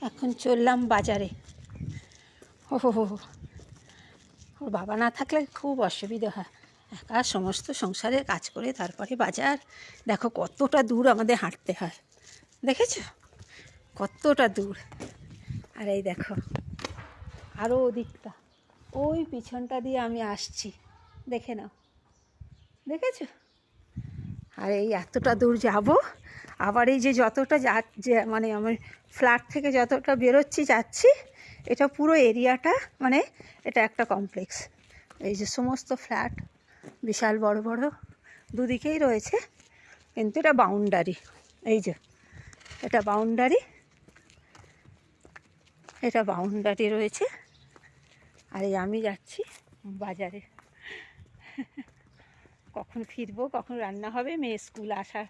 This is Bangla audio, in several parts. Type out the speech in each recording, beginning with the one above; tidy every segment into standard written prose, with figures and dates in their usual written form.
এখন চললাম বাজারে। ও হো, ওর বাবা না থাকলে খুব অসুবিধা হয়, একা সমস্ত সংসারের কাজ করে তারপরে বাজার। দেখো কতটা দূর আমাদের হাঁটতে হয়, দেখেছো কতটা দূর। আর এই দেখো আরও ওদিকটা, ওই পিছনটা দিয়ে আমি আসছি, দেখে নাও, দেখেছো। আর এই এতটা দূর যাব, আবার এই যে যতটা যে মানে আমি ফ্ল্যাট থেকে যতটা বেরোচ্ছি যাচ্ছি, এটা পুরো এরিয়াটা মানে এটা একটা কমপ্লেক্স। এই যে সমস্ত ফ্ল্যাট বিশাল বড় বড় দুদিকেই রয়েছে, কিন্তু এটা বাউন্ডারি। এই যে এটা বাউন্ডারি, এটা বাউন্ডারি রয়েছে। আর এই আমি যাচ্ছি বাজারে। কখন ফিরবো, কখন রান্না হবে, মেয়ে স্কুল আসার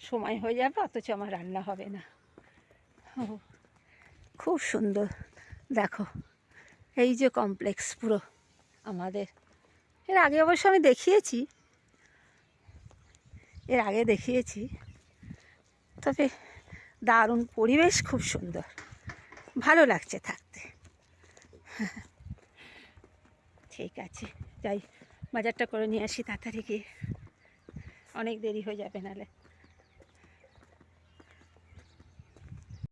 সময় হয়ে যাবে, অথচ আমার রান্না হবে না। ও খুব সুন্দর, দেখো এই যে কমপ্লেক্স পুরো আমাদের। এর আগে অবশ্য আমি দেখিয়েছি, তবে দারুণ পরিবেশ, খুব সুন্দর, ভালো লাগছে থাকতে। ঠিক আছে, যাই বাজারটা করে নিয়ে আসি তাড়াতাড়ি গিয়ে, অনেক দেরি হয়ে যাবে নাহলে।